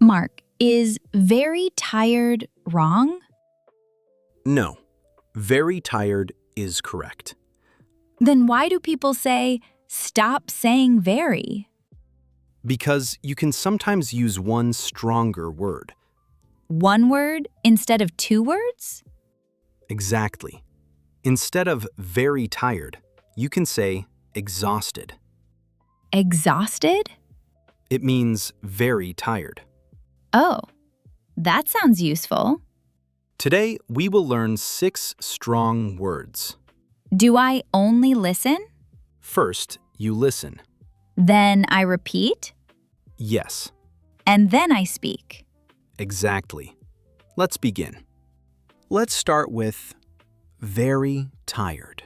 Mark, is very tired wrong? No, very tired is correct. Then why do people say, stop saying very? Because you can sometimes use one stronger word. One word instead of two words? Exactly. Instead of very tired, you can say exhausted. Exhausted? It means very tired. Oh, that sounds useful. Today, we will learn 6 strong words. Do I only listen? First, you listen. Then I repeat? Yes, And then I speak. exactly. Let's begin. Let's start with very tired.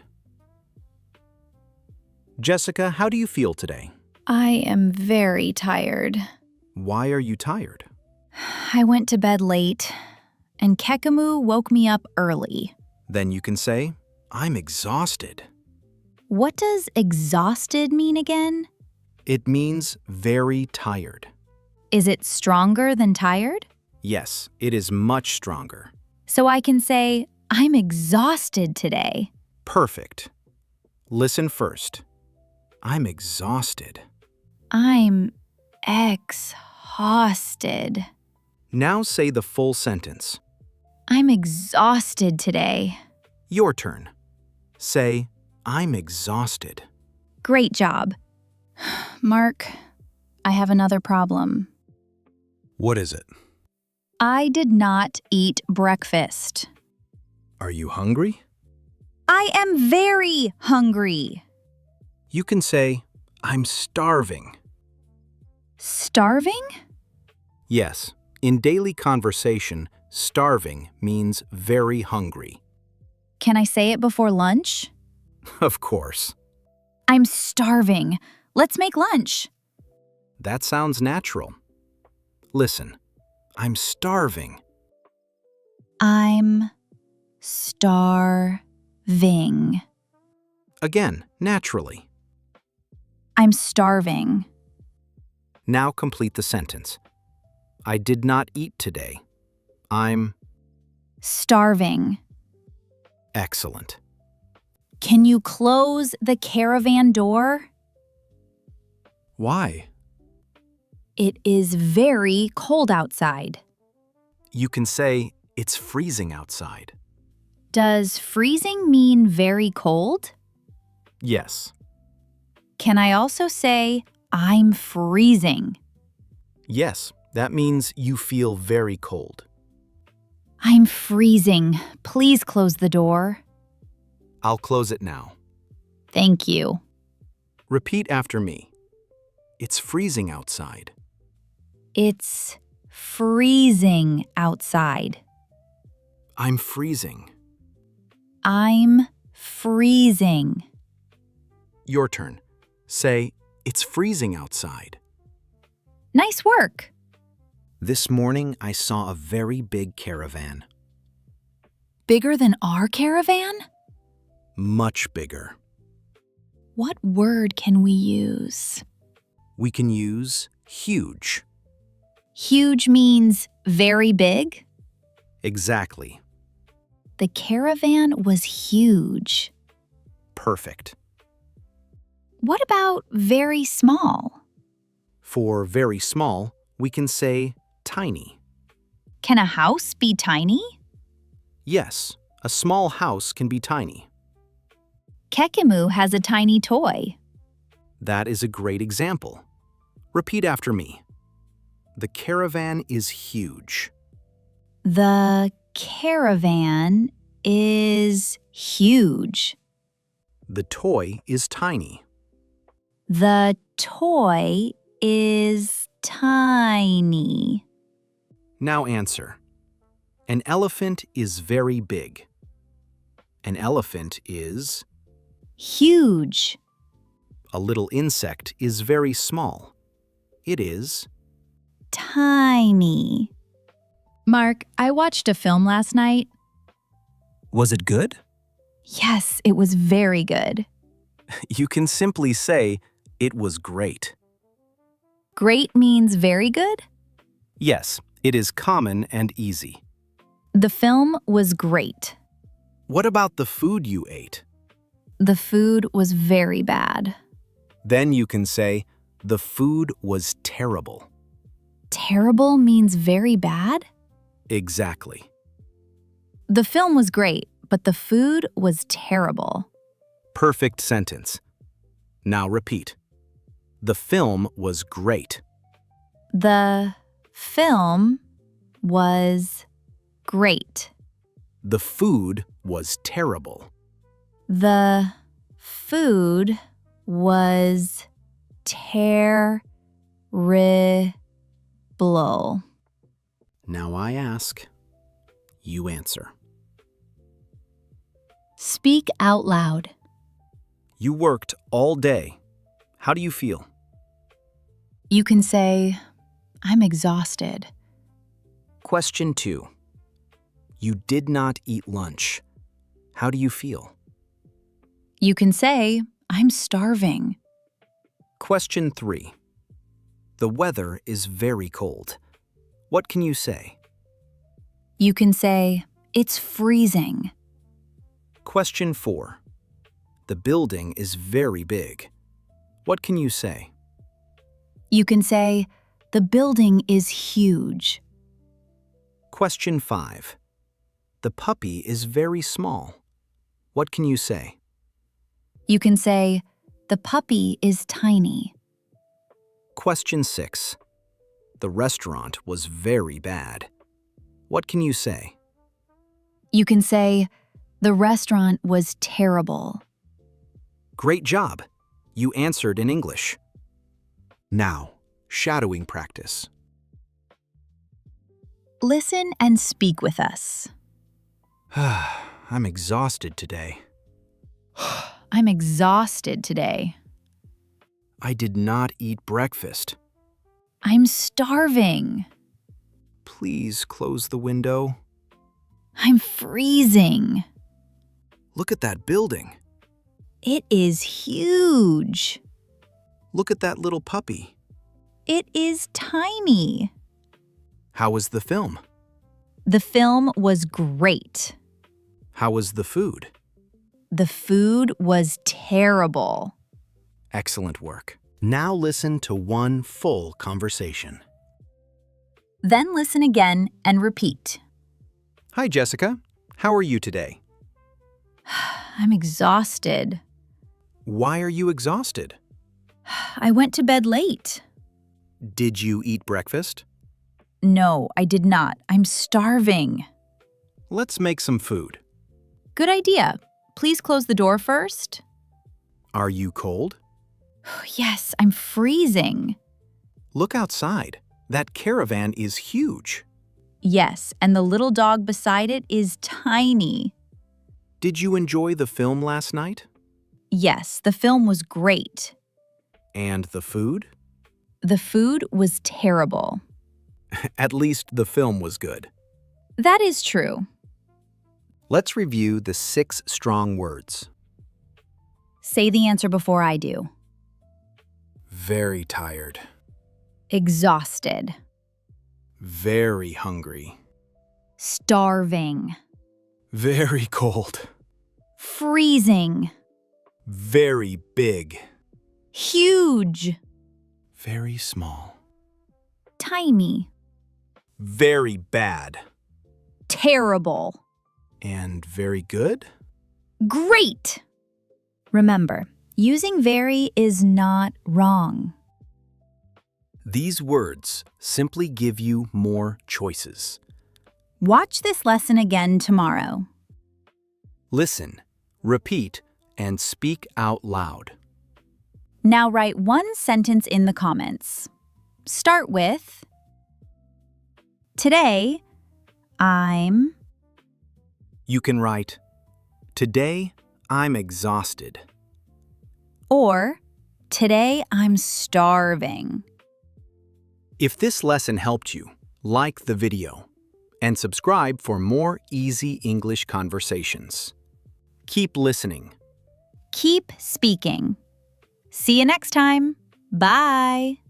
Jessica, how do you feel today? I am very tired. Why are you tired? I went to bed late, and Kekemu woke me up early. Then you can say, I'm exhausted. What does exhausted mean again? It means very tired. Is it stronger than tired? Yes, it is much stronger. So I can say, I'm exhausted today. Perfect. Listen first. I'm exhausted. I'm exhausted. Now say the full sentence. I'm exhausted today. Your turn. Say, I'm exhausted. Great job. Mark, I have another problem. What is it? I did not eat breakfast. Are you hungry? I am very hungry. You can say, I'm starving. Starving? Yes, in daily conversation, starving means very hungry. Can I say it before lunch? Of course. I'm starving. Let's make lunch. That sounds natural. Listen, I'm starving. I'm starving. Again, naturally. I'm starving. Now complete the sentence. I did not eat today. I'm Starving. excellent. Can you close the caravan door? Why? It is very cold outside. You can say, it's freezing outside. Does freezing mean very cold? Yes. Can I also say, I'm freezing? Yes, that means you feel very cold. I'm freezing. Please close the door. I'll close it now. Thank you. Repeat after me. It's freezing outside. It's freezing outside. I'm freezing. I'm freezing. Your turn. Say, it's freezing outside. Nice work. This morning, I saw a very big caravan. Bigger than our caravan? Much bigger. What word can we use? We can use huge. Huge means very big? Exactly. The caravan was huge. Perfect. What about very small? For very small, we can say tiny. Can a house be tiny? Yes, a small house can be tiny. Kekemu has a tiny toy. That is a great example. Repeat after me. The caravan is huge. The caravan is huge. The toy is tiny. The toy is tiny. Now answer. An elephant is very big. An elephant is... Huge. A little insect is very small. It is... Tiny. Mark, I watched a film last night. Was it good? Yes, it was very good. You can simply say, it was great. Great means very good? Yes, it is common and easy. The film was great. What about the food you ate? The food was very bad. Then you can say, the food was terrible. Terrible means very bad? Exactly. The film was great, but the food was terrible. Perfect sentence. Now repeat. The film was great. The film was great. The food was terrible. The food was terrible. Now I ask, you answer. Speak out loud. You worked all day. How do you feel? You can say, I'm exhausted. Question 2. You did not eat lunch. How do you feel? You can say, I'm starving. Question 3. The weather is very cold. What can you say? You can say, it's freezing. Question 4. The building is very big. What can you say? You can say, the building is huge. Question 5. The puppy is very small. What can you say? You can say, the puppy is tiny. Question 6. The restaurant was very bad. What can you say? You can say, the restaurant was terrible. Great job! You answered in English. Now, shadowing practice. Listen and speak with us. I'm exhausted today. I'm exhausted today. I did not eat breakfast. I'm starving. Please close the window. I'm freezing. Look at that building. It is huge. Look at that little puppy. It is tiny. How was the film? The film was great. How was the food? The food was terrible. Excellent work. Now listen to one full conversation. Then listen again and repeat. Hi, Jessica. How are you today? I'm exhausted. Why are you exhausted? I went to bed late. Did you eat breakfast? No, I did not. I'm starving. Let's make some food. Good idea. Please close the door first. Are you cold? Yes, I'm freezing. Look outside. That caravan is huge. Yes, and the little dog beside it is tiny. Did you enjoy the film last night? Yes, the film was great. And the food? The food was terrible. At least the film was good. That is true. Let's review the 6 strong words. Say the answer before I do. Very tired. Exhausted. Very hungry. Starving. Very cold. Freezing. Very big. Huge. Very small. Tiny. Very bad. Terrible. And very good? Great! Remember, using very is not wrong. These words simply give you more choices. Watch this lesson again tomorrow. Listen, repeat, and speak out loud. Now write one sentence in the comments. Start with, today, I'm... You can write, today I'm exhausted. Or, today I'm starving. If this lesson helped you, like the video and subscribe for more easy English conversations. Keep listening. Keep speaking. See you next time. Bye.